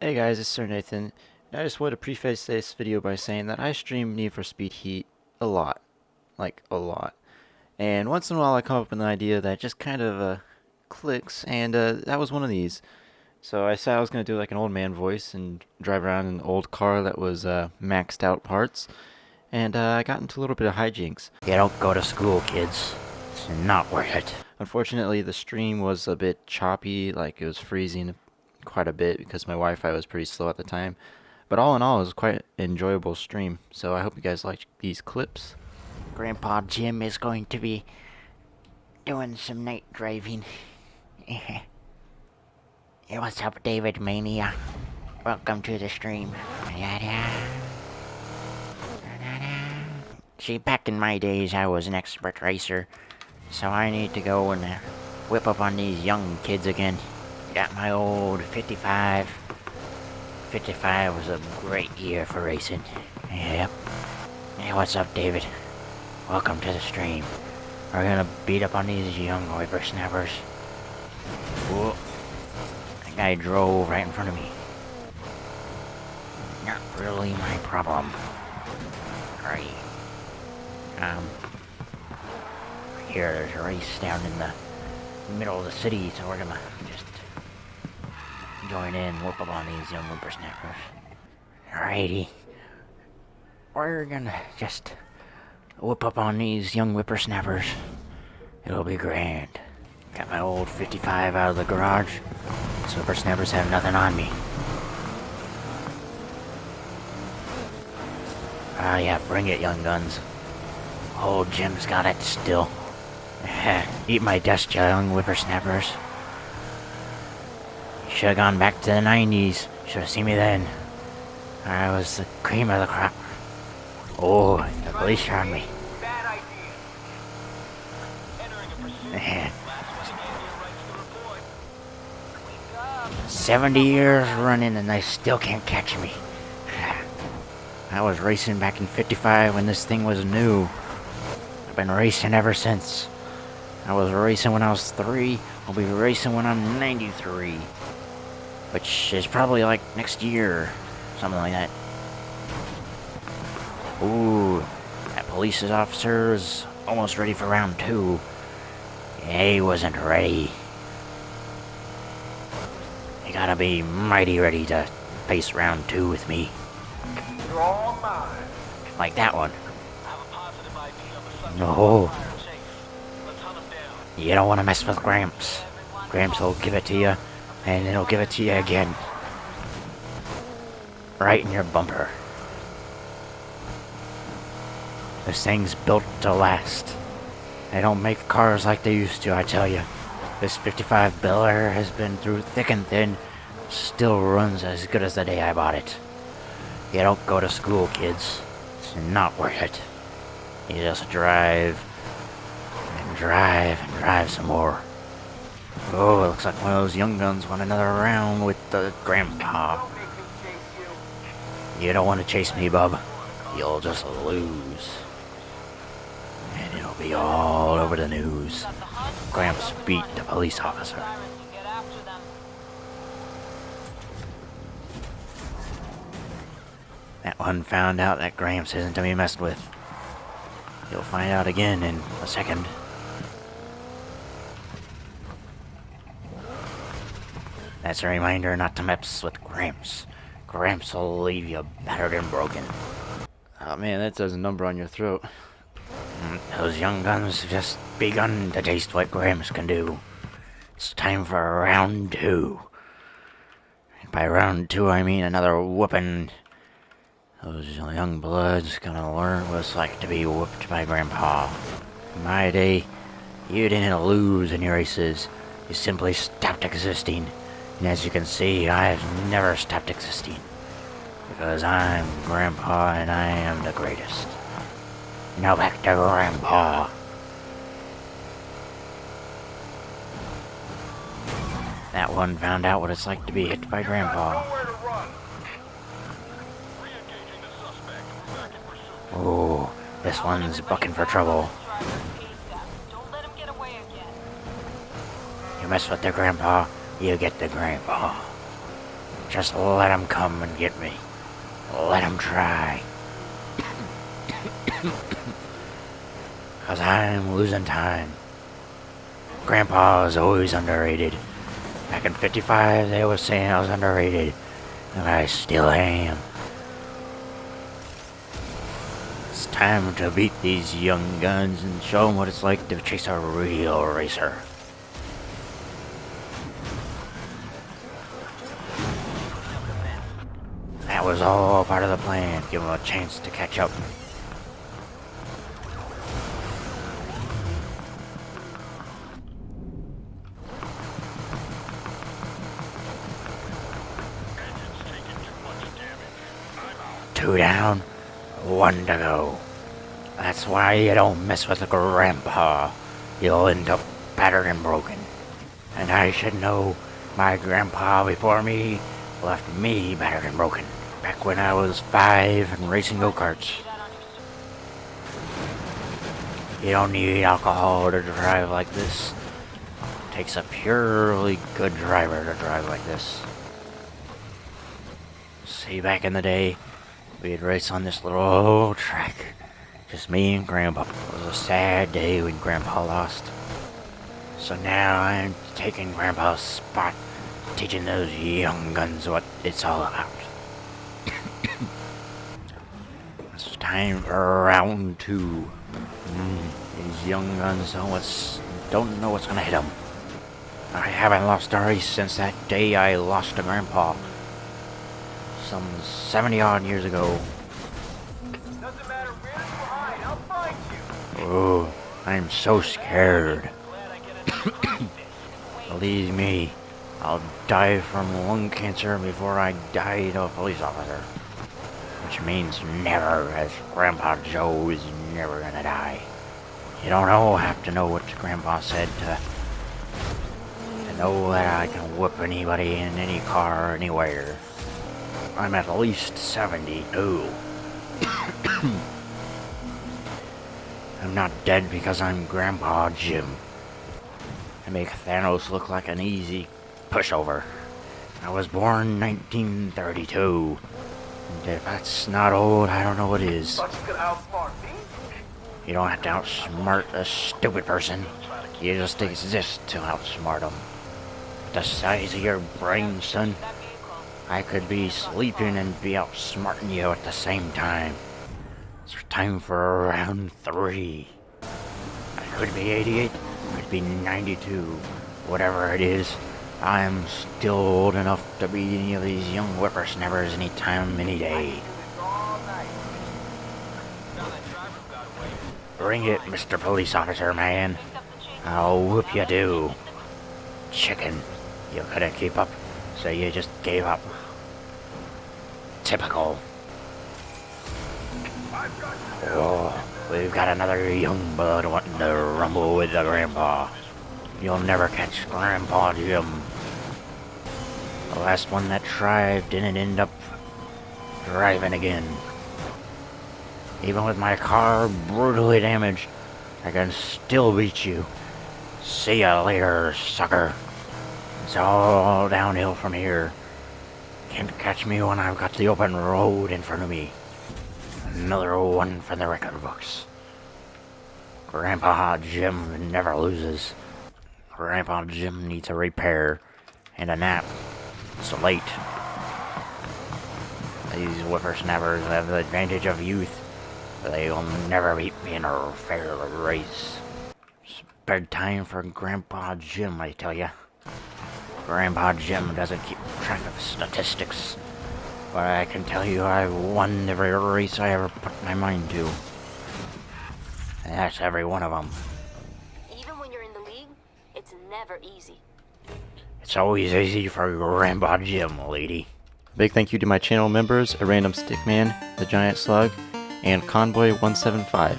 Hey guys, it's Sir Nathan, and I just want to preface this video by saying that I stream Need for Speed Heat a lot. Like, a lot. And once in a while I come up with an idea that just kind of clicks, and that was one of these. So I said I was going to do like an old man voice and drive around in an old car that was maxed out parts, and I got into a little bit of hijinks. You don't go to school, kids. It's not worth it. Unfortunately, the stream was a bit choppy, like it was freezing quite a bit because my Wi-Fi was pretty slow at the time. But all in all, it was quite an enjoyable stream, so I hope you guys like these clips. Grandpa Jim is going to be doing some night driving. Hey, what's up, David Mania? Welcome to the stream. See, back in my days, I was an expert racer, so I need to go and whip up on these young kids again. Got my old 55. 55 was a great year for racing. Yep. Hey, what's up, David? Welcome to the stream. We're gonna beat up on these young whippersnappers. Whoa. That guy drove right in front of me. Not really my problem. Alright. Here, there's a race down in the middle of the city, so we're gonna just join in, whoop up on these young whippersnappers. Alrighty. We're gonna just whoop up on these young whippersnappers. It'll be grand. Got my old 55 out of the garage. These whippersnappers have nothing on me. Ah, yeah, bring it, young guns. Old Jim's got it still. Eat my dust, young whippersnappers. Should have gone back to the 90s. Should have seen me then. I was the cream of the crop. Oh, the police are on me. 70 years running and they still can't catch me. I was racing back in 55 when this thing was new. I've been racing ever since. I was racing when I was 3. I'll be racing when I'm 93. Which is probably like next year. Something like that. Ooh, that police officer is almost ready for round 2. Yeah, he wasn't ready. You gotta be mighty ready to face round 2 with me. You're all mine. Like that one. I have a positive ID of a subject No. fire chase. Let's hunt him down. You don't want to mess with Gramps. Gramps will give it to you, and it'll give it to you again. Right in your bumper. This thing's built to last. They don't make cars like they used to, I tell you. This 55 Bel Air has been through thick and thin. Still runs as good as the day I bought it. You don't go to school, kids. It's not worth it. You just drive and drive and drive some more. Oh, it looks like one of those young guns want another round with the grandpa. Don't make me chase you. You don't want to chase me, bub. You'll just lose. And it'll be all over the news. Gramps beat the police officer. That one found out that Gramps isn't to be messed with. You'll find out again in a second. That's a reminder not to mess with Gramps. Gramps will leave you battered and broken. Oh man, that says a number on your throat. Those young guns have just begun to taste what Gramps can do. It's time for round 2. And by round 2, I mean another whooping. Those young bloods gonna learn what it's like to be whooped by Grandpa. In my day, you didn't lose in your races. You simply stopped existing. And as you can see, I've never stopped existing. Because I'm Grandpa and I am the greatest. Now back to Grandpa. That one found out what it's like to be hit by Grandpa. Nowhere to run. Re-engaging the suspect. Back in pursuit. Oh, this one's bucking for trouble. Don't let him get away again. You mess with the Grandpa, you get the Grandpa. Just let him come and get me. Let him try. Cause I'm losing time. Grandpa is always underrated. Back in 55, they were saying I was underrated. And I still am. It's time to beat these young guns and show them what it's like to chase a real racer. That was all part of the plan. Give them a chance to catch up. Two down, one to go. That's why you don't mess with Grandpa. You'll end up battered and broken. And I should know, my grandpa before me left me battered and broken. Back when I was 5 and racing go-karts. You don't need alcohol to drive like this. It takes a purely good driver to drive like this. See, back in the day, we'd race on this little old track. Just me and Grandpa. It was a sad day when Grandpa lost. So now I'm taking Grandpa's spot, teaching those young guns what it's all about. It's time for round 2. These young guns don't know what's gonna hit them. I haven't lost a race since that day I lost to Grandpa. Some 70 odd years ago. Doesn't matter where you hide, I'll find you. Oh, I'm so scared. Glad I get a practice. Believe me, I'll die from lung cancer before I die to a police officer. Which means never, as Grandpa Joe is never gonna die. You don't have to know what Grandpa said to know that I can whip anybody in any car anywhere. I'm at least 72. I'm not dead because I'm Grandpa Jim. I make Thanos look like an easy pushover. I was born 1932. And if that's not old, I don't know what is. Thought you could outsmart me? You don't have to outsmart a stupid person. You just exist to outsmart them. The size of your brain, son. That vehicle. I could be sleeping and be outsmarting you at the same time. It's time for round 3. I could be 88, could be 92, whatever it is. I'm still old enough to beat any of these young whippersnappers anytime, any day. All night. Now that driver got away. Bring it, Mr. Police Officer Man. Picked up the chase. I'll whoop you do. Chicken. You couldn't keep up, so you just gave up. Typical. Oh, we've got another young blood wanting to rumble with the Grandpa. You'll never catch Grandpa Jim. The last one that tried didn't end up driving again. Even with my car brutally damaged, I can still beat you. See ya later, sucker. It's all downhill from here. Can't catch me when I've got the open road in front of me. Another one for the record books. Grandpa Jim never loses. Grandpa Jim needs a repair and a nap. It's late. These whippersnappers have the advantage of youth. They will never beat me in a fair race. It's bedtime for Grandpa Jim, I tell ya. Grandpa Jim doesn't keep track of statistics, but I can tell you I won every race I ever put my mind to. And that's every one of them. Even when you're in the league, it's never easy. It's always easy for Grandpa Jim, lady. Big thank you to my channel members, Random Stickman, TheGiantSlug, and Convoy175.